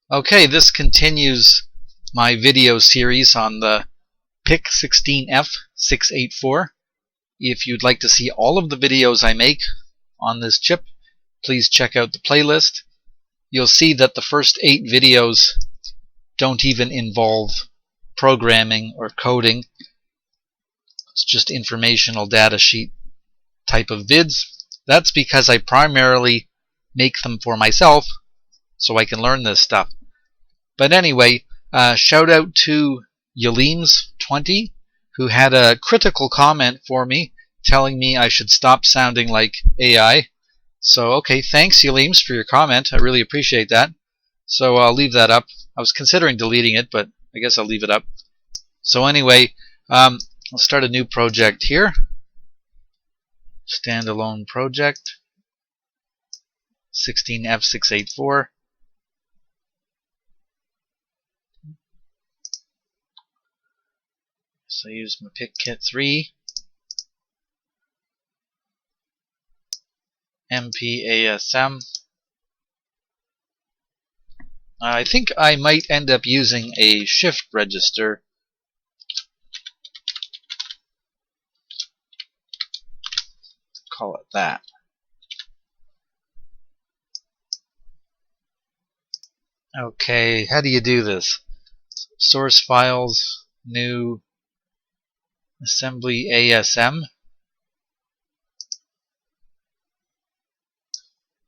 Okay, this continues my video series on the PIC16F684. If you'd like to see all of the videos I make on this chip, please check out the playlist. You'll see that the first 8 videos don't even involve programming or coding. It's just informational data sheet type of vids. That's because I primarily make them for myself so I can learn this stuff. But anyway, shout out to Yaleems20, who had a critical comment for me telling me I should stop sounding like AI. So okay, thanks Yaleems for your comment. I really appreciate that. So I'll leave that up. I was considering deleting it, but I guess I'll leave it up. So anyway, I'll start a new project here. Standalone project 16F684. So I use my PIC kit 3, MPASM. I think I might end up using a shift register. Call it that. Okay, how do you do this? Source files, new assembly ASM.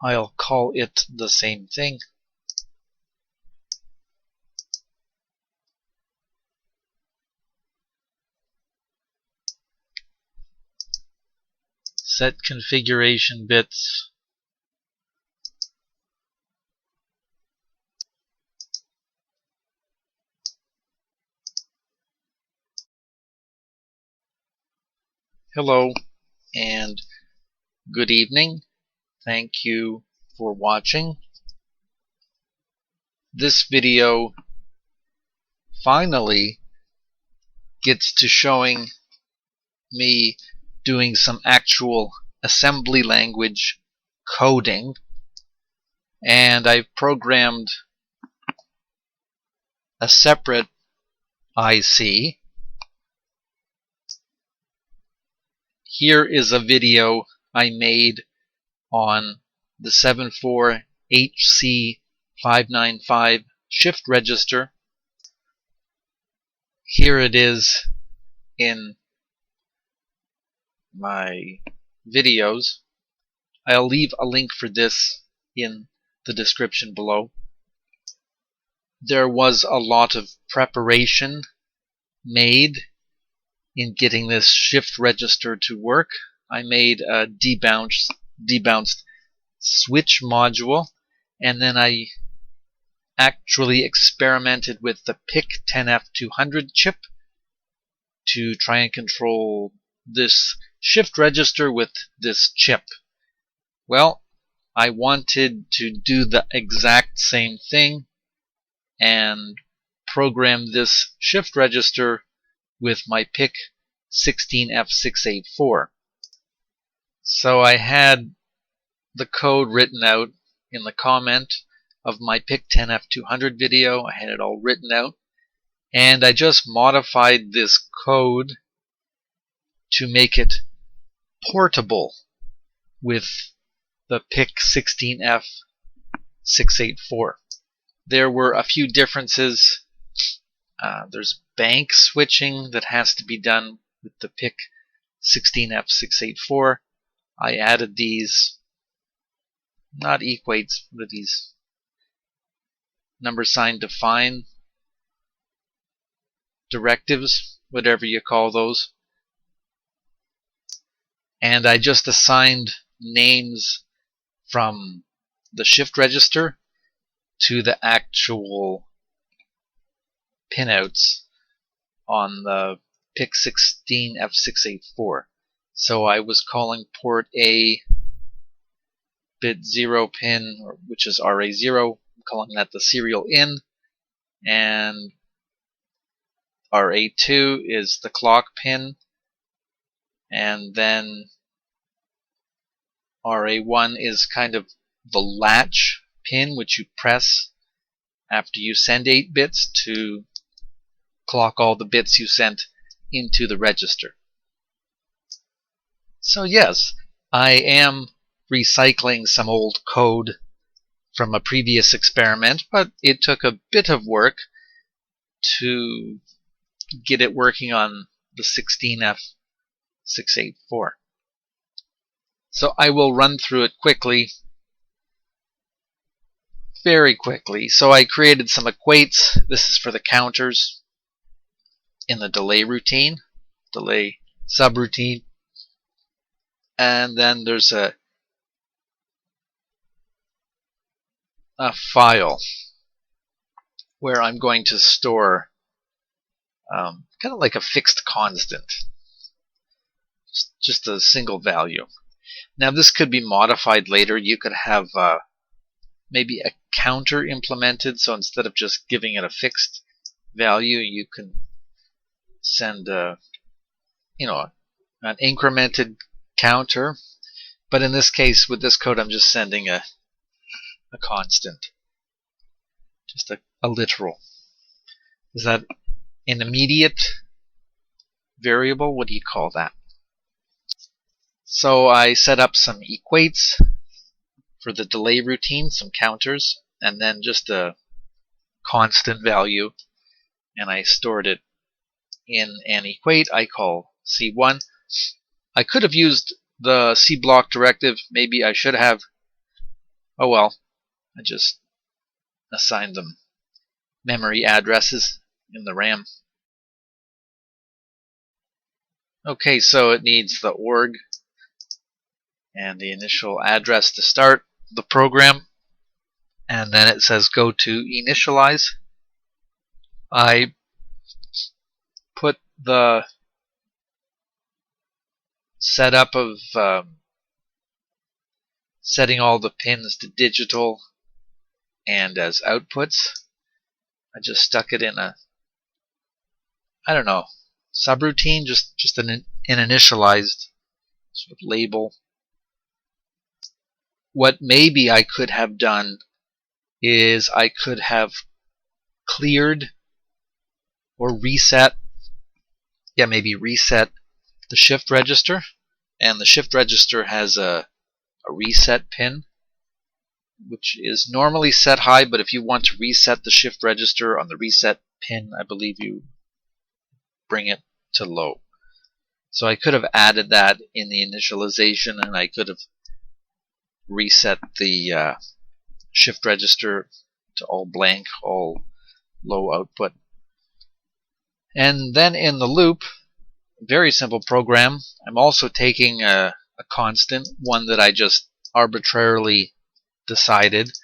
I'll call it the same thing. Set configuration bits. Hello and good evening. Thank you for watching. This video finally gets to showing me doing some actual assembly language coding, and I've programmed a separate IC. Here is a video I made on the 74HC595 shift register. Here it is in my videos. I'll leave a link for this in the description below. There was a lot of preparation made in getting this shift register to work. I made a debounced switch module, and then I actually experimented with the PIC10F200 chip to try and control this shift register with this chip. Well, I wanted to do the exact same thing and program this shift register with my PIC16F684. So I had the code written out in the comment of my PIC10F200 video. I had it all written out, and I just modified this code to make it portable with the PIC16F684. There were a few differences. There's bank switching that has to be done with the PIC16F684. I added these, not equates, but these number sign define directives, whatever you call those. And I just assigned names from the shift register to the actual pinouts on the PIC16F684. So I was calling port A bit 0 pin, which is RA0. I'm calling that the serial in, and RA2 is the clock pin, and then RA1 is kind of the latch pin, which you press after you send 8 bits to clock all the bits you sent into the register. So yes, I am recycling some old code from a previous experiment, but it took a bit of work to get it working on the 16F684. So I will run through it quickly, very quickly. So I created some equates. This is for the counters in the delay routine, delay subroutine. And then there's a file where I'm going to store kind of like a fixed constant, just a single value. Now this could be modified later. You could have maybe a counter implemented, so instead of just giving it a fixed value, you can send an incremented counter. But in this case, with this code, I'm just sending a constant, just a literal. Is that an immediate variable? What do you call that? So I set up some equates for the delay routine, some counters, and then just a constant value, and I stored it in an equate I call C1. I could have used the C block directive. Maybe I should have. Oh well, I just assigned them memory addresses in the RAM. Okay, so it needs the org and the initial address to start the program, and then it says go to initialize. I put the setup of setting all the pins to digital and as outputs. I just stuck it in a, I don't know, subroutine, just an initialized sort of label. What maybe I could have done is I could have cleared or reset, maybe reset the shift register, and the shift register has a reset pin, which is normally set high, but if you want to reset the shift register on the reset pin, I believe you bring it to low. So I could have added that in the initialization, and I could have reset the shift register to all blank, all low output. And then in the loop, very simple program, I'm also taking a constant, one that I just arbitrarily decided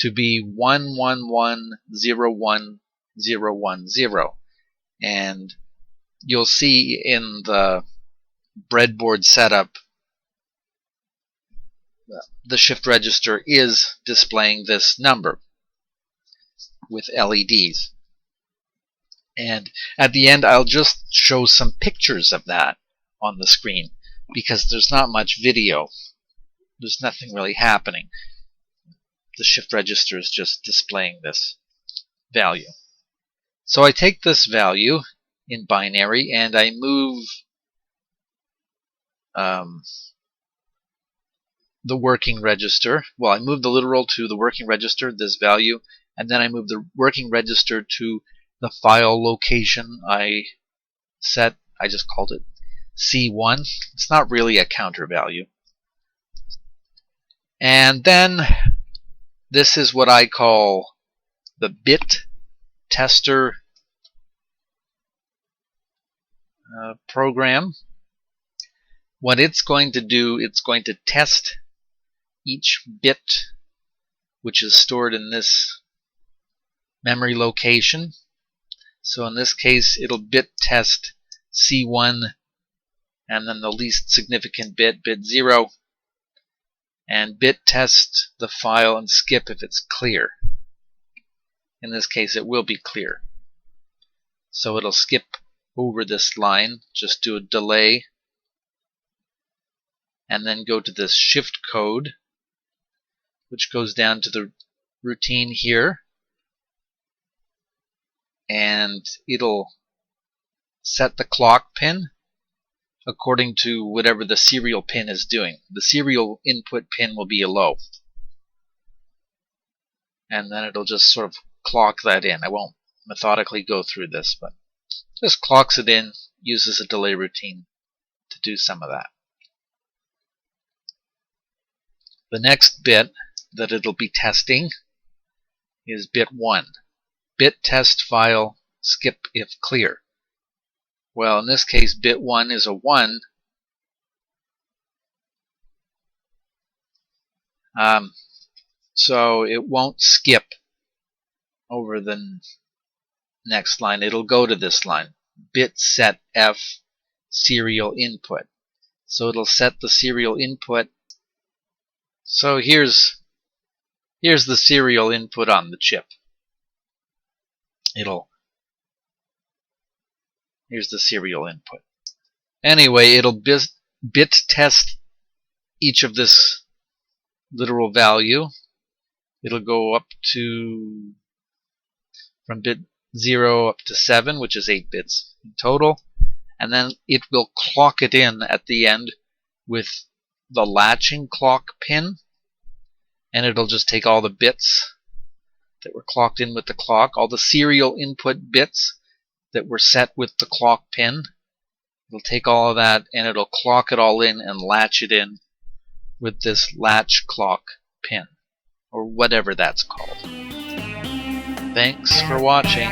to be 11101010. And you'll see in the breadboard setup the shift register is displaying this number with LEDs. And at the end, I'll just show some pictures of that on the screen, because there's not much video. There's nothing really happening. The shift register is just displaying this value. So I take this value in binary and I move the working register. Well, I move the literal to the working register, this value, and then I move the working register to the file location I set. I just called it C1. It's not really a counter value. And then this is what I call the bit tester program. What it's going to do, it's going to test each bit which is stored in this memory location. So in this case, it'll bit test C1 and then the least significant bit, bit 0. and bit test the file and skip if it's clear. In this case it will be clear. So it'll skip over this line, just do a delay, and then go to this shift code, which goes down to the routine here, and it'll set the clock pin according to whatever the serial pin is doing. The serial input pin will be a low, and then it'll just sort of clock that in. I won't methodically go through this, but just clocks it in, uses a delay routine to do some of that. The next bit that it'll be testing is bit 1. Bit test file skip if clear. Well, in this case, bit 1 is a 1. So it won't skip over the next line. It'll go to this line, bit set F serial input. So it'll set the serial input. So here's the serial input on the chip. Here's the serial input. Anyway, it'll bit test each of this literal value. It'll go up to from bit 0 up to 7, which is 8 bits in total, and then it will clock it in at the end with the latching clock pin, and it'll just take all the bits that were clocked in with the clock, all the serial input bits that were set with the clock pin. It'll take all of that and it'll clock it all in and latch it in with this latch clock pin, or whatever that's called. Thanks for watching.